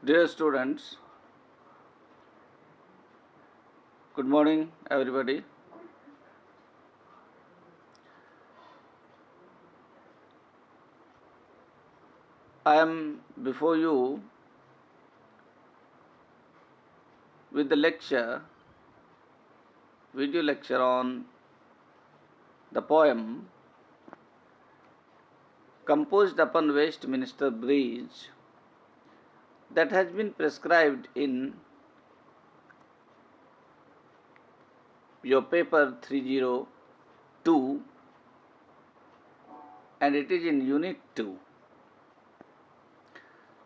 Dear students, good morning everybody. I am before you with the video lecture on the poem composed upon Westminster Bridge that has been prescribed in your paper 302 and it is in unit 2.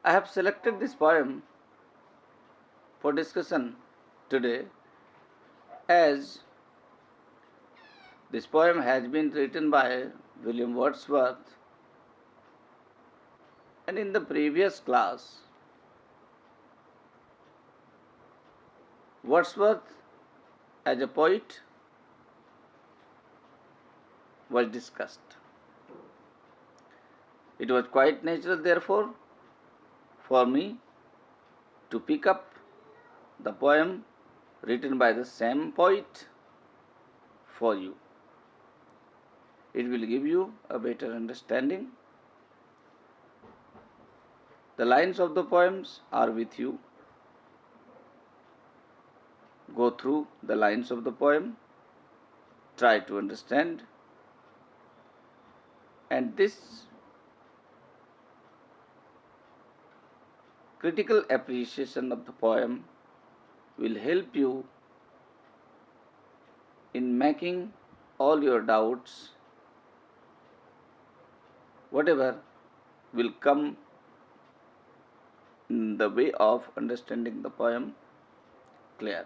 I have selected this poem for discussion today as this poem has been written by William Wordsworth, and in the previous class Wordsworth as a poet was discussed. It was quite natural, therefore, for me to pick up the poem written by the same poet for you. It will give you a better understanding. The lines of the poems are with you. Go through the lines of the poem, try to understand, and this critical appreciation of the poem will help you in making all your doubts, whatever will come in the way of understanding the poem, clear.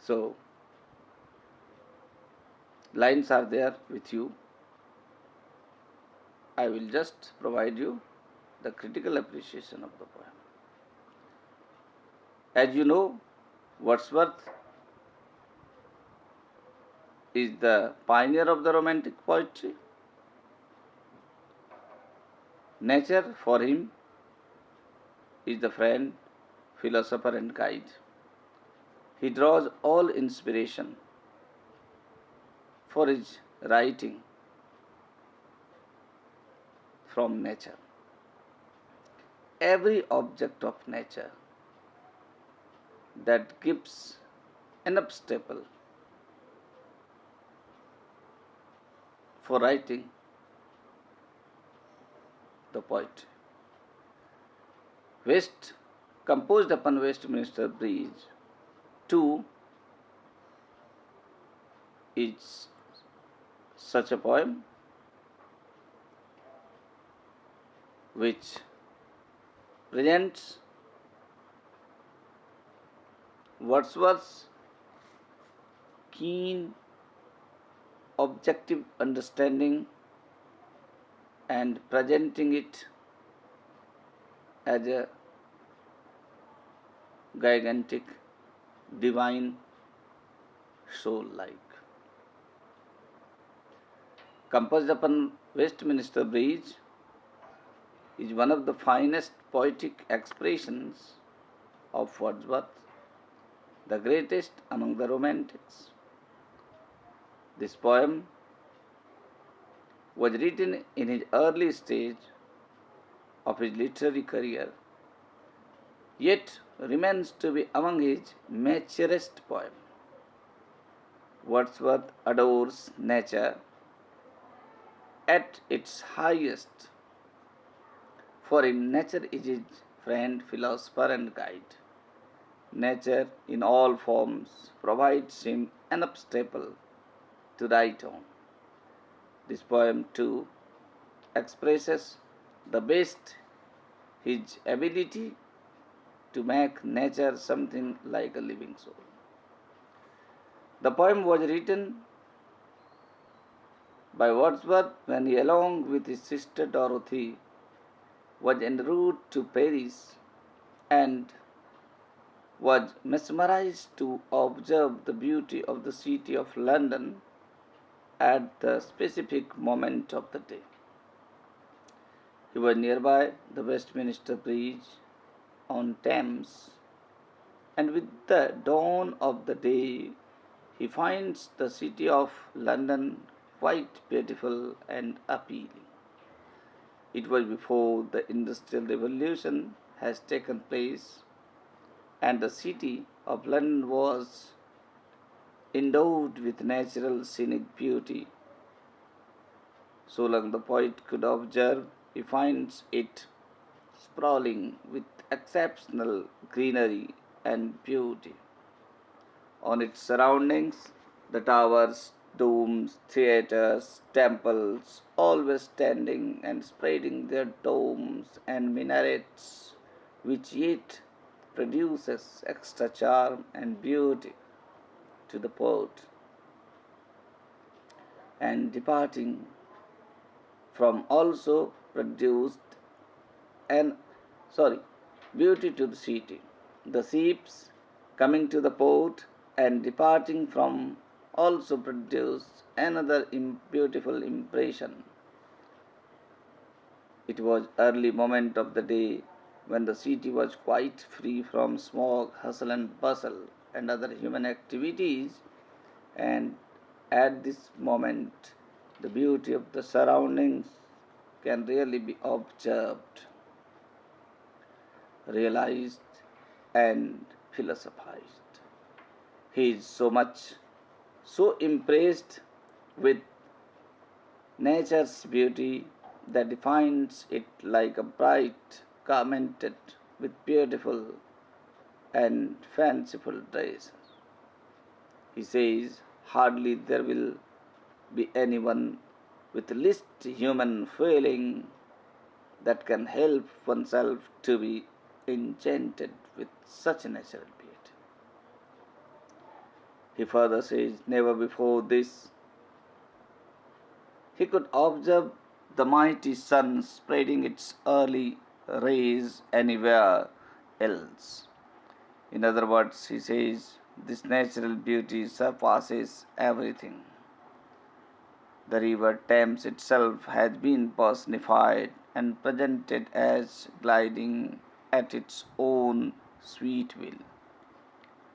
So, lines are there with you. I will just provide you the critical appreciation of the poem. As you know, Wordsworth is the pioneer of the Romantic poetry. Nature for him is the friend, philosopher and guide. He draws all inspiration for his writing from nature. Every object of nature that gives enough staple for writing the poetry. Composed upon Westminster Bridge 2 is such a poem which presents Wordsworth's keen objective understanding and presenting it as a gigantic, divine, soul-like. Composed upon Westminster Bridge is one of the finest poetic expressions of Wordsworth, the greatest among the Romantics. This poem was written in his early stage of his literary career, yet remains to be among his maturest poems. Wordsworth adores nature at its highest. For him, nature is his friend, philosopher and guide. Nature in all forms provides him enough staple to write on. This poem too expresses the best his ability to make nature something like a living soul. The poem was written by Wordsworth when he, along with his sister Dorothy, was en route to Paris and was mesmerized to observe the beauty of the city of London at the specific moment of the day. He was nearby the Westminster Bridge on Thames, and with the dawn of the day, he finds the city of London quite beautiful and appealing. It was before the Industrial Revolution has taken place, and the city of London was endowed with natural scenic beauty. So long the poet could observe, he finds it sprawling with exceptional greenery and beauty. On its surroundings, the towers, domes, theatres, temples, always standing and spreading their domes and minarets, which yet produces extra charm and beauty to the poet. And departing from also produced an beauty to the city. The ships coming to the port and departing from also produced another beautiful impression. It was early moment of the day when the city was quite free from smog, hustle and bustle and other human activities, and at this moment the beauty of the surroundings can really be observed, realized and philosophized. He is so impressed with nature's beauty that defines it like a bright garmented with beautiful and fanciful dresses. He says, hardly there will be anyone with least human feeling that can help oneself to be enchanted with such natural beauty. He further says, never before this he could observe the mighty sun spreading its early rays anywhere else. In other words, he says, this natural beauty surpasses everything. The river Thames itself has been personified and presented as gliding at its own sweet will.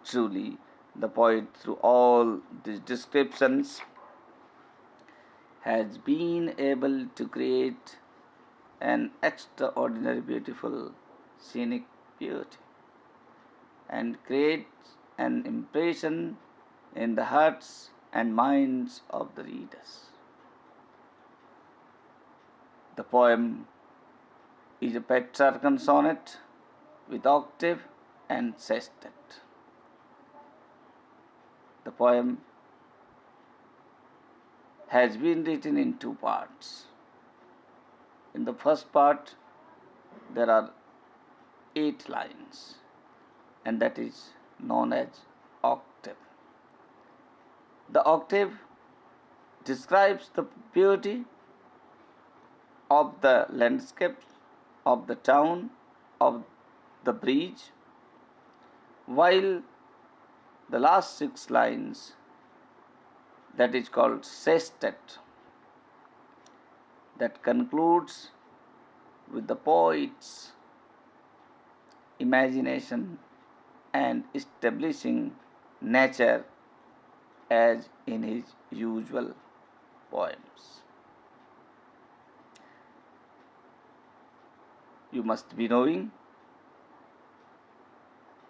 Truly, the poet, through all these descriptions, has been able to create an extraordinary beautiful scenic beauty and create an impression in the hearts and minds of the readers. The poem is a Petrarchan sonnet with octave and sestet. The poem has been written in two parts. In the first part, there are 8 lines, and that is known as octave. The octave describes the beauty of the landscape, of the town, of the bridge, while the last 6 lines, that is called sestet, that concludes with the poet's imagination and establishing nature as in his usual poems. You must be knowing,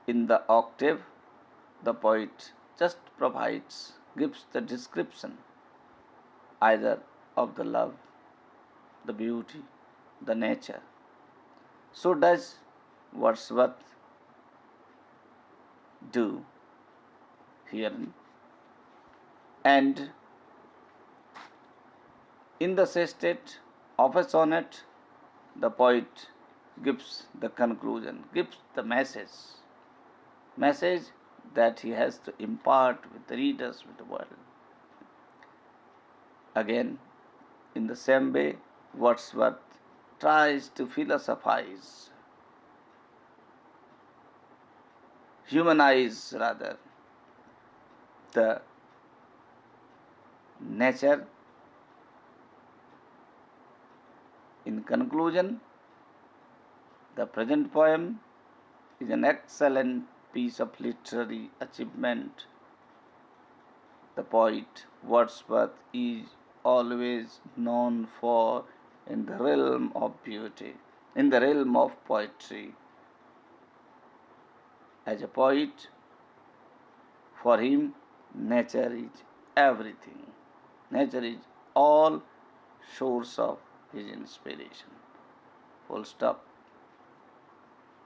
in the octave, the poet just gives the description either of the love, the beauty, the nature. So does Wordsworth do here. And in the sestet of a sonnet, the poet gives the conclusion, gives the message that he has to impart with the readers, with the world. Again, in the same way, Wordsworth tries to philosophize, humanize rather, the nature In conclusion, the present poem is an excellent piece of literary achievement. The poet Wordsworth is always known for in the realm of beauty, in the realm of poetry. As a poet, for him, nature is everything. Nature is all source of his inspiration. Full stop.